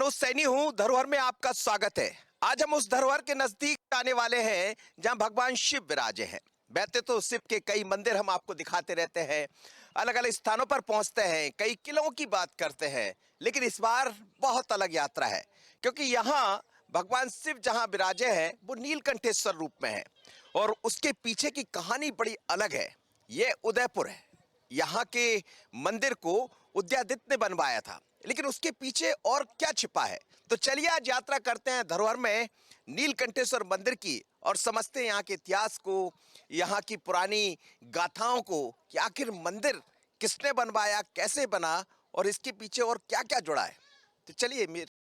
दोस्त सैनी हूँ। धरोहर में आपका स्वागत है। आज हम उस धरोहर के नजदीक आने वाले हैं जहाँ भगवान शिव विराजे हैं। वैसे तो शिव के कई मंदिर हम आपको दिखाते रहते हैं, अलग अलग स्थानों पर पहुंचते हैं, कई किलों की बात करते हैं, लेकिन इस बार बहुत अलग यात्रा है, क्योंकि यहाँ भगवान शिव जहाँ विराजे हैं वो नीलकंठेश्वर रूप में है और उसके पीछे की कहानी बड़ी अलग है। ये उदयपुर है। यहाँ के मंदिर को उदयादित्य ने बनवाया था, लेकिन उसके पीछे और क्या छिपा है? तो चलिए आज यात्रा करते हैं धरोहर में नीलकंठेश्वर मंदिर की और समझते हैं यहाँ के इतिहास को, यहाँ की पुरानी गाथाओं को, कि आखिर मंदिर किसने बनवाया, कैसे बना और इसके पीछे और क्या-क्या जुड़ा है। तो चलिए मेरे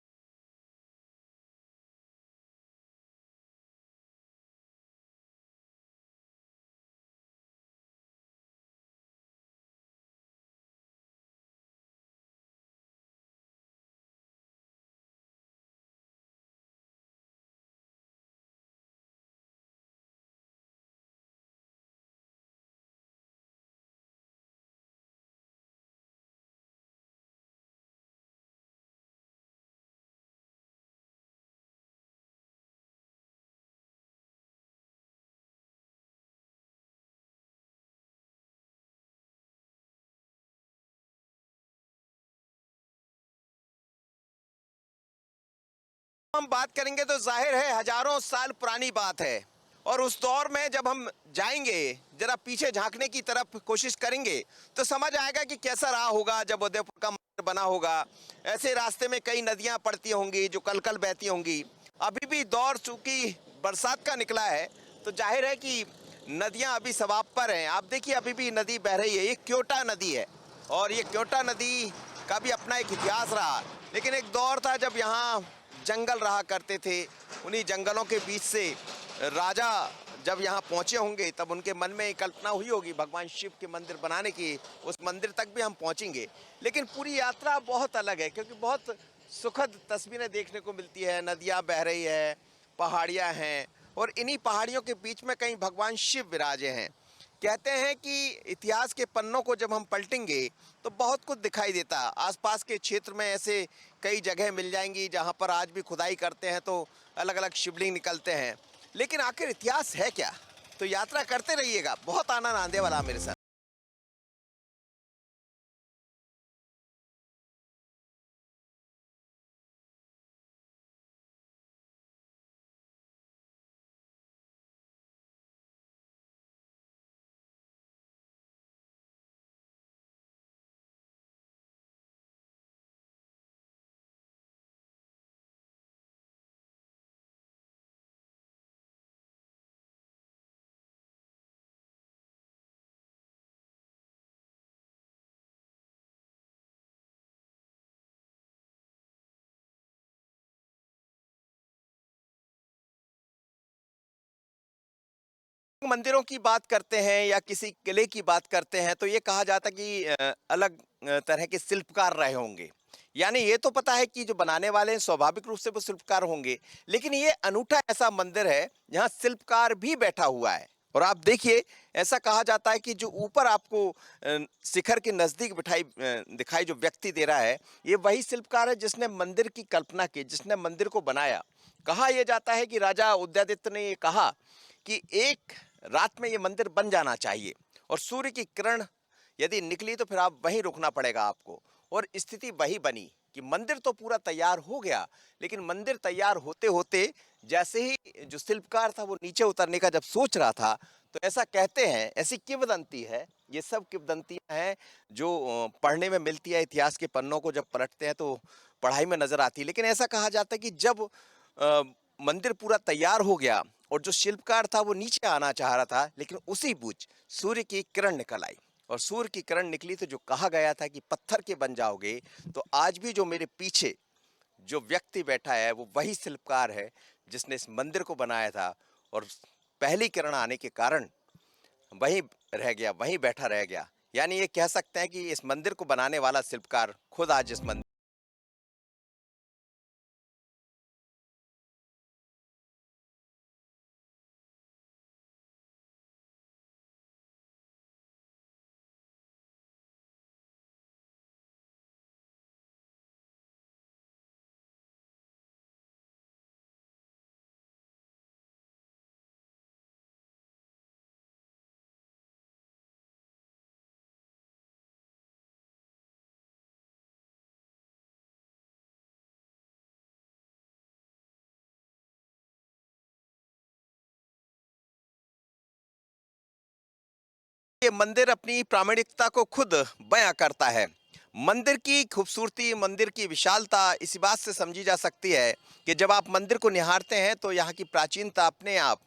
हम बात करेंगे तो जाहिर है हजारों साल पुरानी बात है। और उस दौर में जब हम जाएंगे, जरा पीछे झांकने की तरफ कोशिश करेंगे, तो समझ आएगा कि कैसा रहा होगा जब उदयपुर का मंदिर बना होगा। ऐसे रास्ते में कई नदियां पड़ती होंगी जो कल कल बहती होंगी। अभी भी दौर चूंकि बरसात का निकला है, तो जाहिर है कि नदियां अभी सवाब पर हैं। आप देखिए अभी भी नदी बह रही है। ये क्योटा नदी है और ये क्योटा नदी का भी अपना एक इतिहास रहा। लेकिन एक दौर था जब यहाँ जंगल रहा करते थे। उन्हीं जंगलों के बीच से राजा जब यहाँ पहुंचे होंगे, तब उनके मन में एक कल्पना हुई होगी भगवान शिव के मंदिर बनाने की। उस मंदिर तक भी हम पहुंचेंगे, लेकिन पूरी यात्रा बहुत अलग है, क्योंकि बहुत सुखद तस्वीरें देखने को मिलती है। नदियाँ बह रही है, पहाड़ियाँ हैं और इन्हीं पहाड़ियों के बीच में कहीं भगवान शिव विराजे हैं। कहते हैं कि इतिहास के पन्नों को जब हम पलटेंगे तो बहुत कुछ दिखाई देता। आसपास के क्षेत्र में ऐसे कई जगह मिल जाएंगी जहां पर आज भी खुदाई करते हैं तो अलग अलग शिवलिंग निकलते हैं। लेकिन आखिर इतिहास है क्या? तो यात्रा करते रहिएगा, बहुत आनंद आने वाला है मेरे साथ। मंदिरों की बात करते हैं या किसी किले की बात करते हैं तो ये कहा जाता है कि अलग तरह के शिल्पकार रहे होंगे। यानी ये तो पता है कि जो बनाने वाले हैं स्वाभाविक रूप से वो शिल्पकार होंगे, लेकिन ये अनूठा ऐसा मंदिर है जहाँ शिल्पकार भी बैठा हुआ है। और आप देखिए, ऐसा कहा जाता है कि जो ऊपर आपको शिखर के नजदीक दिखाई जो व्यक्ति दे रहा है, ये वही शिल्पकार है जिसने मंदिर की कल्पना की, जिसने मंदिर को बनाया। कहा यह जाता है कि राजा उदयादित्य ने ये कहा कि एक रात में ये मंदिर बन जाना चाहिए और सूर्य की किरण यदि निकली तो फिर आप वहीं रुकना पड़ेगा आपको। और स्थिति वही बनी कि मंदिर तो पूरा तैयार हो गया, लेकिन मंदिर तैयार होते होते जैसे ही जो शिल्पकार था वो नीचे उतरने का जब सोच रहा था, तो ऐसा कहते हैं, ऐसी किंवदंती है, ये सब किंवदंतियां हैं जो पढ़ने में मिलती है। इतिहास के पन्नों को जब पलटते हैं तो पढ़ाई में नजर आती है। लेकिन ऐसा कहा जाता है कि जब अ, मंदिर पूरा तैयार हो गया और जो शिल्पकार था वो नीचे आना चाह रहा था, लेकिन उसी बीच सूर्य की किरण निकल आई। और सूर्य की किरण निकली तो जो कहा गया था कि पत्थर के बन जाओगे, तो आज भी जो मेरे पीछे जो व्यक्ति बैठा है वो वही शिल्पकार है जिसने इस मंदिर को बनाया था। और पहली किरण आने के कारण वहीं रह गया, वहीं बैठा रह गया। यानी ये कह सकते हैं कि इस मंदिर को बनाने वाला शिल्पकार खुद आज इस मंदिर ये मंदिर अपनी प्रामाणिकता को खुद बयां करता है। मंदिर की खूबसूरती, मंदिर की विशालता इसी बात से समझी जा सकती है कि जब आप मंदिर को निहारते हैं तो यहाँ की प्राचीनता अपने आप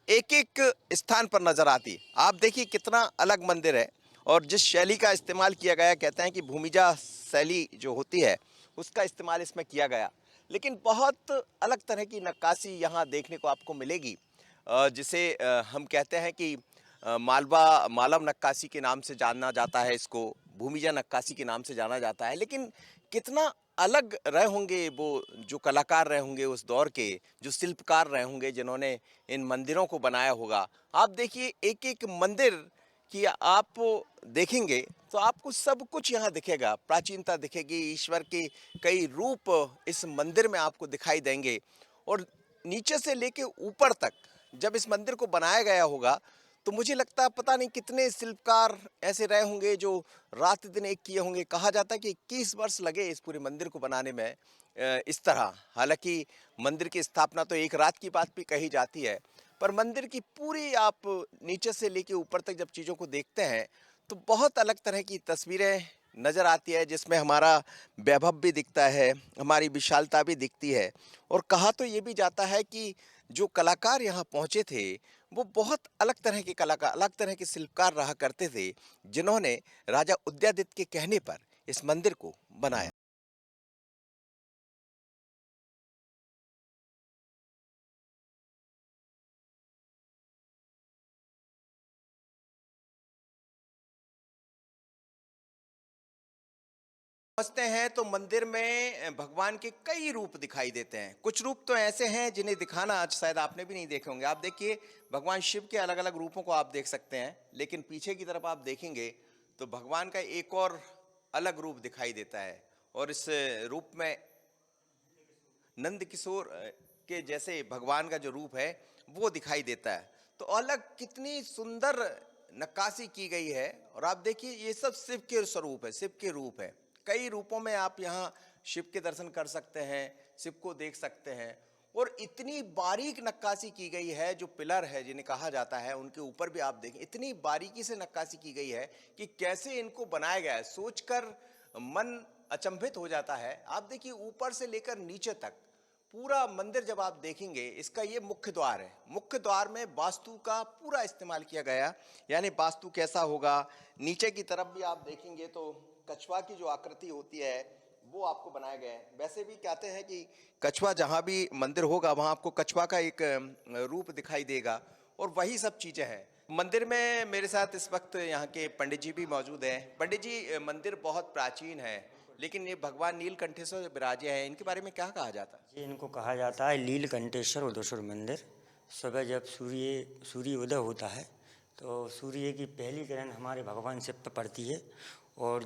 एक-एक स्थान पर नजर आती। आप देखिए कितना अलग मंदिर है और जिस शैली का इस्तेमाल किया गया, कहते हैं कि भूमिजा शैली जो होती है, उसका इस्तेमाल इसमें किया गया। लेकिन बहुत अलग तरह की नक्काशी यहाँ देखने को आपको मिलेगी, जिसे हम कहते हैं कि मालवा मालव नक्काशी के नाम से जाना जाता है इसको, भूमिजा नक्काशी के नाम से जाना जाता है। लेकिन कितना अलग रहे होंगे वो जो कलाकार रहे होंगे उस दौर के, जो शिल्पकार रहे होंगे जिन्होंने इन मंदिरों को बनाया होगा। आप देखिए एक-एक मंदिर की आप देखेंगे तो आपको सब कुछ यहाँ दिखेगा, प्राचीनता दिखेगी, ईश्वर के कई रूप इस मंदिर में आपको दिखाई देंगे। और नीचे से लेके ऊपर तक जब इस मंदिर को बनाया गया होगा तो मुझे लगता है पता नहीं कितने शिल्पकार ऐसे रहे होंगे जो रात दिन एक किए होंगे। कहा जाता है कि 21 वर्ष लगे इस पूरे मंदिर को बनाने में, इस तरह। हालांकि मंदिर की स्थापना तो एक रात की बात भी कही जाती है, पर मंदिर की पूरी आप नीचे से लेके ऊपर तक जब चीज़ों को देखते हैं तो बहुत अलग तरह की तस्वीरें नज़र आती है, जिसमें हमारा वैभव भी दिखता है, हमारी विशालता भी दिखती है। और कहा तो ये भी जाता है कि जो कलाकार यहाँ पहुँचे थे वो बहुत अलग तरह के कलाकार, अलग तरह के शिल्पकार रहा करते थे, जिन्होंने राजा उदयादित्य के कहने पर इस मंदिर को बनाया। पहुँचते हैं तो मंदिर में भगवान के कई रूप दिखाई देते हैं। कुछ रूप तो ऐसे हैं जिन्हें दिखाना आज शायद आपने भी नहीं देखे होंगे। आप देखिए भगवान शिव के अलग-अलग रूपों को आप देख सकते हैं, लेकिन पीछे की तरफ आप देखेंगे तो भगवान का एक और अलग रूप दिखाई देता है। और इस रूप में नंद किशोर के जैसे भगवान का जो रूप है वो दिखाई देता है। तो अलग कितनी सुंदर नक्काशी की गई है। और आप देखिए ये सब शिव के स्वरूप है, शिव के रूप है। कई रूपों में आप यहाँ शिव के दर्शन कर सकते हैं, शिव को देख सकते हैं। और इतनी बारीक नक्काशी की गई है, जो पिलर है जिन्हें कहा जाता है उनके ऊपर भी आप देखें इतनी बारीकी से नक्काशी की गई है कि कैसे इनको बनाया गया है, सोचकर मन अचंभित हो जाता है। आप देखिए ऊपर से लेकर नीचे तक पूरा मंदिर जब आप देखेंगे, इसका ये मुख्य द्वार है। मुख्य द्वार में वास्तु का पूरा इस्तेमाल किया गया, यानी वास्तु कैसा होगा। नीचे की तरफ भी आप देखेंगे तो कछुआ की जो आकृति होती है वो आपको बनाया गया है। वैसे भी कहते हैं कि कछुआ जहाँ भी मंदिर होगा वहाँ आपको कछुआ का एक रूप दिखाई देगा। और वही सब चीज़ें हैं मंदिर में। मेरे साथ इस वक्त यहाँ के पंडित जी भी मौजूद हैं। पंडित जी, मंदिर बहुत प्राचीन है, लेकिन ये भगवान नीलकंठेश्वर विराजे हैं, इनके बारे में क्या कहा जाता है? जी, इनको कहा जाता है नीलकंठेश्वर उदयेश्वर मंदिर। सुबह जब सूर्य उदय होता है तो सूर्य की पहली किरण हमारे भगवान शिव पे पड़ती है। और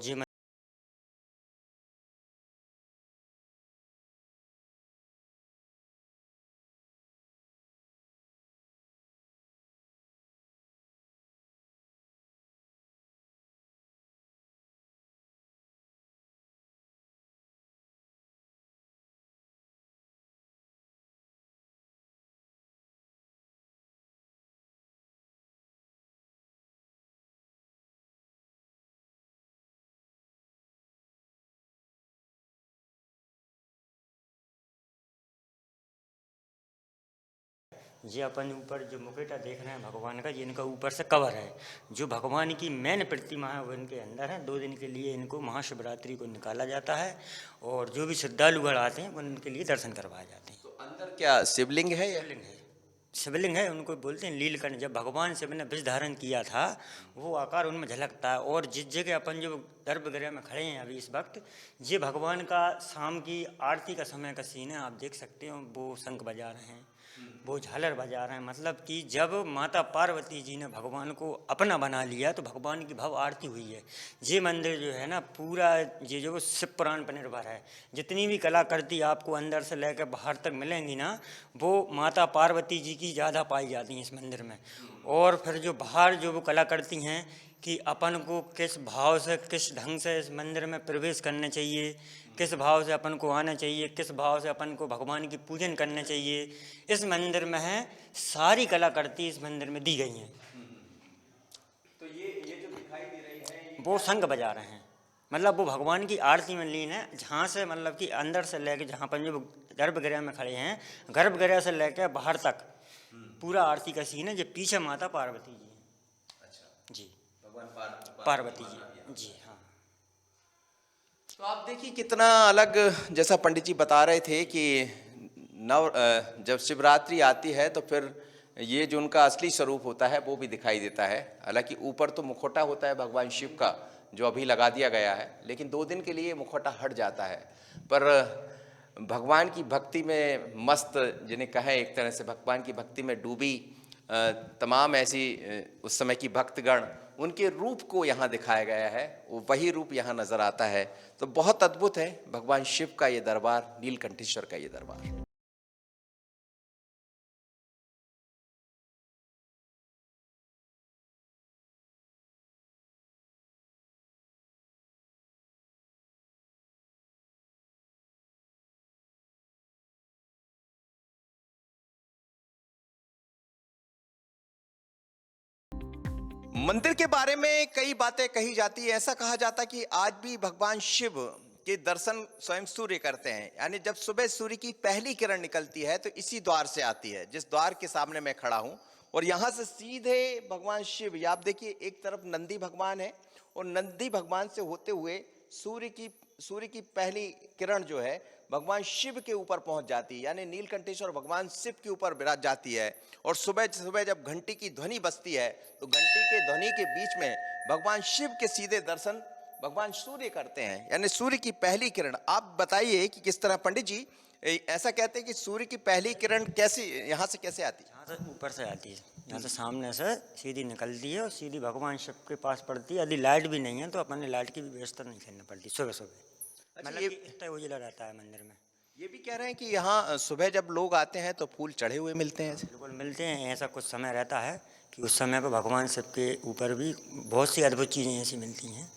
ये अपन ऊपर जो मुकुटा देख रहे हैं भगवान का, ये इनका ऊपर से कवर है। जो भगवान की मेन प्रतिमा है वो इनके अंदर है। 2 दिन के लिए इनको महाशिवरात्रि को निकाला जाता है और जो भी श्रद्धालुगण आते हैं उनके लिए दर्शन करवाए जाते हैं। तो अंदर क्या शिवलिंग है या? शिवलिंग है, शिवलिंग है। उनको बोलते हैं नीलकंठ। जब भगवान शिव ने विष धारण किया था वो आकार उनमें झलकता है। और जिस जगह अपन जो गर्भगृह में खड़े हैं अभी इस वक्त, ये भगवान का शाम की आरती का समय का सीन है। आप देख सकते हो वो शंख बजा रहे हैं, वो झालर बजा रहे हैं। मतलब कि जब माता पार्वती जी ने भगवान को अपना बना लिया तो भगवान की भव्य आरती हुई है। ये मंदिर जो है ना पूरा ये जो शिव पुराण पर निर्भर है। जितनी भी कलाकृति आपको अंदर से लेकर बाहर तक मिलेंगी ना, वो माता पार्वती जी की ज़्यादा पाई जाती हैं इस मंदिर में। और फिर जो बाहर जो वो कलाकृति हैं कि अपन को किस भाव से, किस ढंग से इस मंदिर में प्रवेश करना चाहिए, किस भाव से अपन को आना चाहिए, किस भाव से अपन को भगवान की पूजन करना चाहिए, इस मंदिर में है। सारी कलाकृति इस मंदिर में दी गई हैं। तो ये जो वो शंख बजा रहे हैं। मतलब वो भगवान की आरती में लीन है, जहाँ से मतलब कि अंदर से लेके जहाँ पर जो गर्भगृह में खड़े हैं, गर्भगृह से लेके बाहर तक पूरा आरती का सीन है। जो पीछे माता पार्वती जी हैं। अच्छा, जी, भगवान पार्वती जी, जी हाँ। तो आप देखिए कितना अलग, जैसा पंडित जी बता रहे थे कि जब शिवरात्रि आती है तो फिर ये जो उनका असली स्वरूप होता है वो भी दिखाई देता है। हालांकि ऊपर तो मुखौटा होता है भगवान शिव का जो अभी लगा दिया गया है, लेकिन 2 दिन के लिए मुखौटा हट जाता है। पर भगवान की भक्ति में मस्त, जिन्हें कहें एक तरह से भगवान की भक्ति में डूबी तमाम ऐसी उस समय की भक्तगण, उनके रूप को यहाँ दिखाया गया है। वो वही रूप यहाँ नजर आता है। तो बहुत अद्भुत है भगवान शिव का ये दरबार, नीलकंठेश्वर का ये दरबार। मंदिर के बारे में कई बातें कही जाती है। ऐसा कहा जाता है कि आज भी भगवान शिव के दर्शन स्वयं सूर्य करते हैं। यानी जब सुबह सूर्य की पहली किरण निकलती है तो इसी द्वार से आती है, जिस द्वार के सामने मैं खड़ा हूं। और यहां से सीधे भगवान शिव, ये आप देखिए, एक तरफ नंदी भगवान है और नंदी भगवान से होते हुए सूर्य की पहली किरण जो है भगवान शिव के ऊपर पहुंच जाती है, यानी नीलकंठेश्वर भगवान शिव के ऊपर विराज जाती है। और सुबह सुबह जब घंटी की ध्वनि बजती है तो घंटी के ध्वनि के बीच में भगवान शिव के सीधे दर्शन भगवान सूर्य करते हैं, यानी सूर्य की पहली किरण। आप बताइए कि किस तरह पंडित जी ऐसा कहते हैं कि सूर्य की पहली किरण कैसे यहाँ से कैसे आती है? यहाँ से ऊपर से आती है, यहाँ से सामने से सीधी निकलती है और सीधी भगवान शिव के पास पड़ती है। यदि लाइट भी नहीं है तो अपने लाइट की भी व्यवस्था नहीं करनी पड़ती सुबह सुबह। अच्छा, मतलब ये कि इतना उजला रहता है मंदिर में। ये भी कह रहे हैं कि यहाँ सुबह जब लोग आते हैं तो फूल चढ़े हुए मिलते हैं। बिल्कुल मिलते हैं। ऐसा कुछ समय रहता है कि उस समय पर भगवान शिव के ऊपर भी बहुत सी अद्भुत चीज़ें ऐसी मिलती हैं।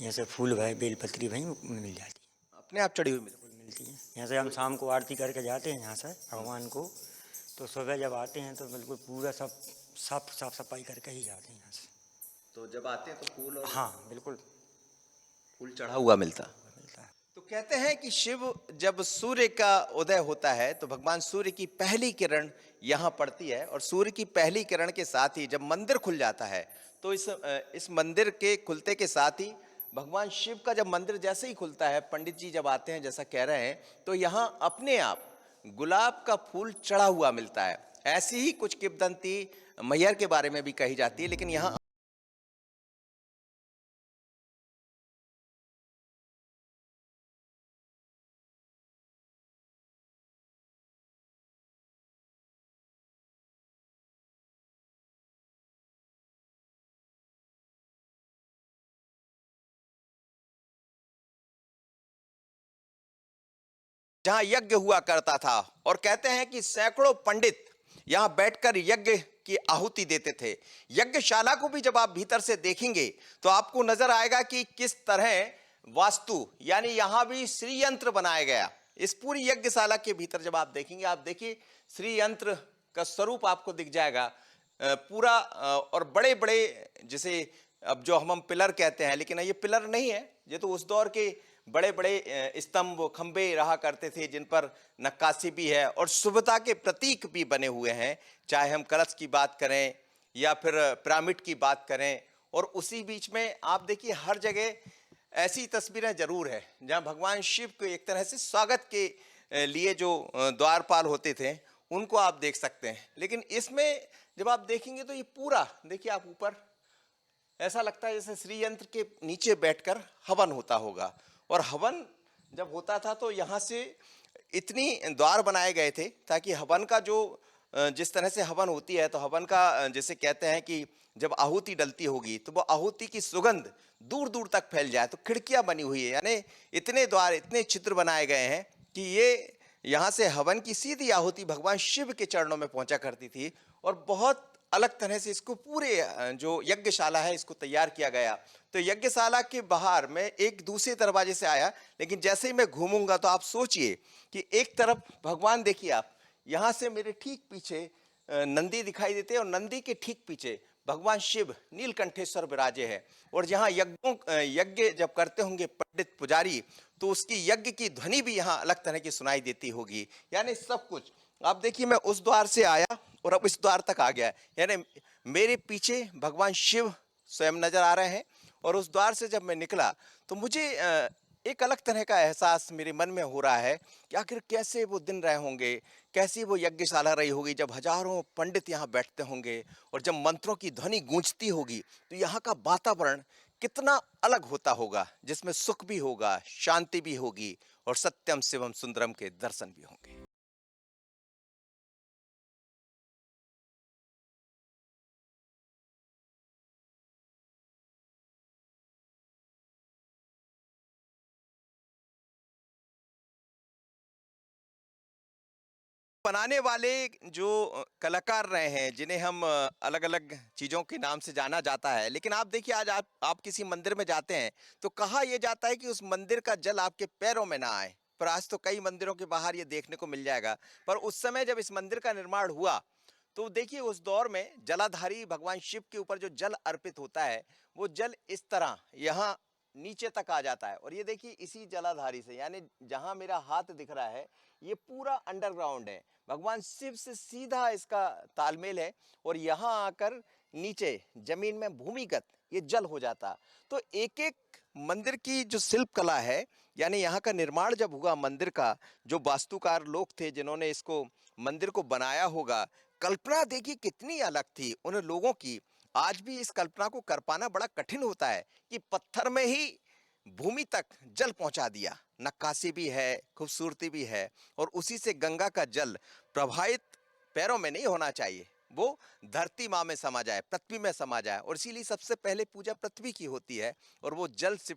जैसे फूल भाई, बेलपत्री भाई मिल जाती है। अपने आप चढ़ी हुई मिलती बिल्कुल मिलती हैं। यहाँ से हम शाम को आरती करके जाते हैं यहाँ से भगवान को, तो सुबह जब आते हैं तो बिल्कुल पूरा सब साफ सफाई करके ही जाते हैं यहाँ से। है। तो जब आते हैं तो फूल और हाँ बिल्कुल फूल चढ़ा हुआ मिलता। मिलता है। तो कहते हैं कि शिव जब सूर्य का उदय होता है तो भगवान सूर्य की पहली किरण यहाँ पड़ती है, और सूर्य की पहली किरण के साथ ही जब मंदिर खुल जाता है तो इस मंदिर के खुलते के साथ ही भगवान शिव का जब मंदिर जैसे ही खुलता है, पंडित जी जब आते हैं जैसा कह रहे हैं, तो यहाँ अपने आप गुलाब का फूल चढ़ा हुआ मिलता है। ऐसी ही कुछ किंवदंती मैहर के बारे में भी कही जाती है, लेकिन यहाँ जहां यज्ञ हुआ करता था, और कहते हैं कि सैकड़ों पंडित यहां बैठकर यज्ञ की आहुति देते थे। यज्ञशाला को भी जब आप भीतर से देखेंगे तो आपको नजर आएगा कि किस तरह वास्तु, यानी यहां भी श्री यंत्र बनाया गया। इस पूरी यज्ञशाला के भीतर जब आप देखेंगे, आप देखिए श्री यंत्र का स्वरूप आपको दिख जाएगा पूरा। और बड़े बड़े, जैसे अब जो हम पिलर कहते हैं, लेकिन ये पिलर नहीं है, ये तो उस दौर के बड़े बड़े स्तंभ खंबे रहा करते थे जिन पर नक्काशी भी है और शुभता के प्रतीक भी बने हुए हैं। चाहे हम कलश की बात करें या फिर पिरामिड की बात करें, और उसी बीच में आप देखिए हर जगह ऐसी तस्वीरें जरूर है जहां भगवान शिव को एक तरह से स्वागत के लिए जो द्वारपाल होते थे उनको आप देख सकते हैं। लेकिन इसमें जब आप देखेंगे तो ये पूरा देखिए, आप ऊपर ऐसा लगता है जैसे श्री यंत्र के नीचे बैठकर हवन होता होगा। और हवन जब होता था तो यहाँ से इतनी द्वार बनाए गए थे ताकि हवन का जो जिस तरह से हवन होती है, तो हवन का जैसे कहते हैं कि जब आहुति डलती होगी तो वो आहुति की सुगंध दूर दूर तक फैल जाए। तो खिड़कियां बनी हुई है, यानी इतने द्वार, इतने चित्र बनाए गए हैं कि ये यहाँ से हवन की सीधी आहुति भगवान शिव के चरणों में पहुंचा करती थी। और बहुत अलग तरह से इसको पूरे जो यज्ञशाला है इसको तैयार किया गया। तो यज्ञशाला के बाहर मैं एक दूसरे दरवाजे से आया, लेकिन जैसे ही मैं घूमूंगा तो आप सोचिए कि एक तरफ भगवान, देखिए आप यहाँ से मेरे ठीक पीछे नंदी दिखाई देते हैं और नंदी के ठीक पीछे भगवान शिव नीलकंठेश्वर विराजे है। और जहाँ यज्ञ जब करते होंगे पंडित पुजारी, तो उसकी यज्ञ की ध्वनि भी यहाँ अलग तरह की सुनाई देती होगी। यानी सब कुछ आप देखिए, मैं उस द्वार से आया और अब इस द्वार तक आ गया, यानी मेरे पीछे भगवान शिव स्वयं नजर आ रहे हैं। और उस द्वार से जब मैं निकला तो मुझे एक अलग तरह का एहसास मेरे मन में हो रहा है कि आखिर कैसे वो दिन रहे होंगे, कैसी वो यज्ञशाला रही होगी जब हजारों पंडित यहाँ बैठते होंगे और जब मंत्रों की ध्वनि गूंजती होगी, तो यहाँ का वातावरण कितना अलग होता होगा, जिसमें सुख भी होगा, शांति भी होगी और सत्यम शिवम सुंदरम के दर्शन भी होंगे। बनाने वाले जो कलाकार रहे हैं, जिन्हें हम अलग अलग चीजों के नाम से जाना जाता है, लेकिन आप देखिए आज आप किसी मंदिर में जाते हैं तो कहा यह जाता है कि उस मंदिर का जल आपके पैरों में ना आए। पर आज तो कई मंदिरों के बाहर ये देखने को मिल जाएगा। पर उस समय जब इस मंदिर का निर्माण हुआ, तो देखिए उस दौर में जलाधारी भगवान शिव के ऊपर जो जल अर्पित होता है, वो जल इस तरह यहाँ नीचे तक आ जाता है। और ये देखिए इसी जलाधारी से, यानी जहां मेरा हाथ दिख रहा है, ये पूरा अंडरग्राउंड है, भगवान शिव से सीधा इसका तालमेल है। और यहाँ आकर नीचे जमीन में भूमिगत ये जल हो जाता। तो एक एक मंदिर की जो शिल्प कला है, यानी यहाँ का निर्माण जब हुआ मंदिर का, जो वास्तुकार लोग थे जिन्होंने इसको मंदिर को बनाया होगा, कल्पना देखिए कितनी अलग थी उन लोगों की। आज भी इस कल्पना को कर पाना बड़ा कठिन होता है कि पत्थर में ही भूमि तक जल पहुंचा दिया। नक्काशी भी है, खूबसूरती भी है। और उसी से गंगा का जल प्रवाहित पैरों में नहीं होना चाहिए, वो धरती माँ में समा जाए, पृथ्वी में समा जाए। और इसीलिए सबसे पहले पूजा पृथ्वी की होती है और वो जल से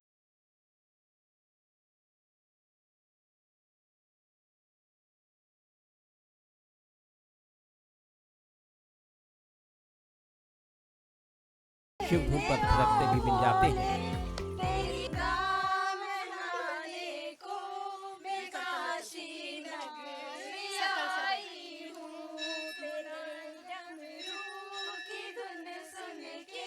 शिव धुन पर थिरकते भी मिल जाते हैं। तेरी गाँव नहाने को मैं काशी नगरी आई हूँ। तेरे डमरू की धुन सुन के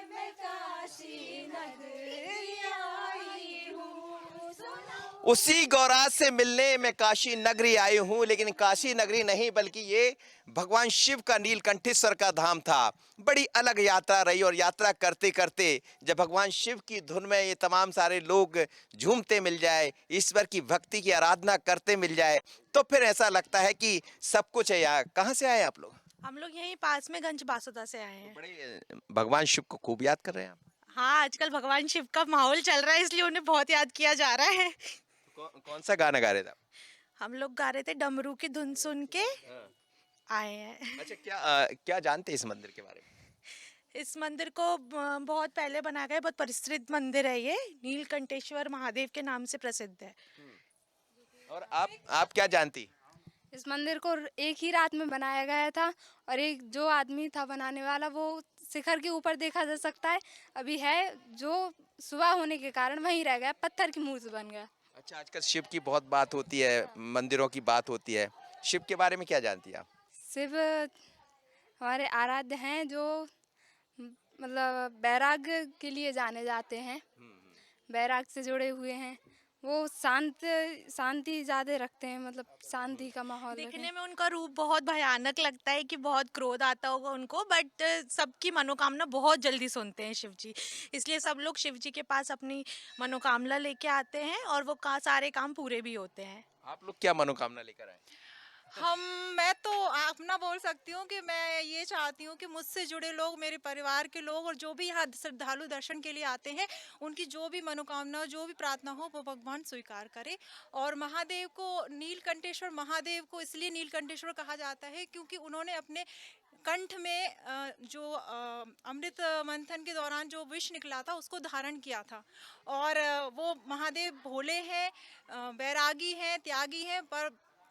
मैं काशी नगरी आई हूँ। सुनो उसी गौराज से मिलने मैं काशी नगरी आई हूँ। लेकिन काशी नगरी नहीं, बल्कि ये भगवान शिव का नीलकंठेश्वर का धाम था। बड़ी अलग यात्रा रही और यात्रा करते करते जब भगवान शिव की धुन में ये तमाम सारे लोग झूमते मिल जाए, ईश्वर की भक्ति की आराधना करते मिल जाए, तो फिर ऐसा लगता है कि सब कुछ है। यहाँ कहाँ से आए आप लोग? हम लोग यहीं पास में गंज बासुदा से आए हैं। बड़े भगवान शिव को खूब याद कर रहे हैं आप। हाँ, आजकल भगवान शिव का माहौल चल रहा है, इसलिए उन्हें बहुत याद किया जा रहा है। कौन सा गाना गा रहे थे आप? हम लोग गा रहे थे डमरू की धुन सुन के हाँ। आए हैं। अच्छा, क्या जानते हैं इस मंदिर के बारे में? इस मंदिर को बहुत पहले बनाया गया, बहुत परिष्कृत मंदिर है ये, नीलकंठेश्वर महादेव के नाम से प्रसिद्ध है। और आप क्या जानती? इस मंदिर को एक ही रात में बनाया गया था और एक जो आदमी था बनाने वाला, वो शिखर के ऊपर देखा जा सकता है। अभी है जो सुबह होने के कारण वहीं रह गया, पत्थर की मूर्ति बन गया। अच्छा, आजकल शिव की बहुत बात होती है, मंदिरों की बात होती है, शिव के बारे में क्या जानती हैं आप? शिव हमारे आराध्य हैं जो मतलब वैराग्य के लिए जाने जाते हैं, वैराग्य से जुड़े हुए हैं। वो शांति ज़्यादा रखते हैं, मतलब शांति का माहौल रखते देखने हैं। में उनका रूप बहुत भयानक लगता है कि बहुत क्रोध आता होगा उनको, बट सबकी मनोकामना बहुत जल्दी सुनते हैं शिव जी। इसलिए सब लोग शिव जी के पास अपनी मनोकामना लेके आते हैं और वो सारे काम पूरे भी होते हैं। आप लोग क्या मनोकामना लेकर आए? मैं तो अपना बोल सकती हूँ कि मैं ये चाहती हूँ कि मुझसे जुड़े लोग, मेरे परिवार के लोग और जो भी यहाँ श्रद्धालु दर्शन के लिए आते हैं, उनकी जो भी मनोकामना, जो भी प्रार्थना हो, वो भगवान स्वीकार करे। और महादेव को, नीलकंठेश्वर महादेव को इसलिए नीलकंठेश्वर कहा जाता है क्योंकि उन्होंने अपने कंठ में जो अमृत मंथन के दौरान जो विष निकला था उसको धारण किया था। और वो महादेव भोले हैं, बैरागी हैं, त्यागी हैं,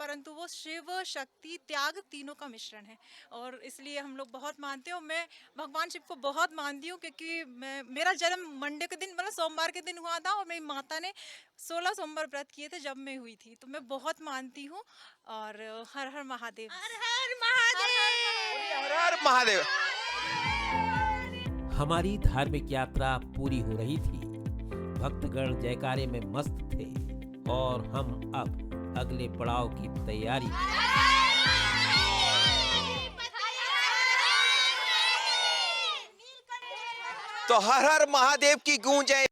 परंतु वो शिव शक्ति त्याग तीनों का मिश्रण है। और इसलिए हम लोग बहुत मानते हैं और मैं भगवान शिव को बहुत मानती हूँ क्योंकि मेरा जन्म मंडे के दिन, मतलब सोमवार के दिन हुआ था और मेरी माता ने 16 सोमवार व्रत किए थे जब मैं हुई थी, तो मैं बहुत मानती हूँ। और हर हर महादेव। हर हर महादेव। हर हर महादेव। हमारी धार्मिक यात्रा पूरी हो रही थी। भक्तगण जयकारे में मस्त थे और हम अब अगले पड़ाव की तैयारी। तो हर हर महादेव की गूंज है।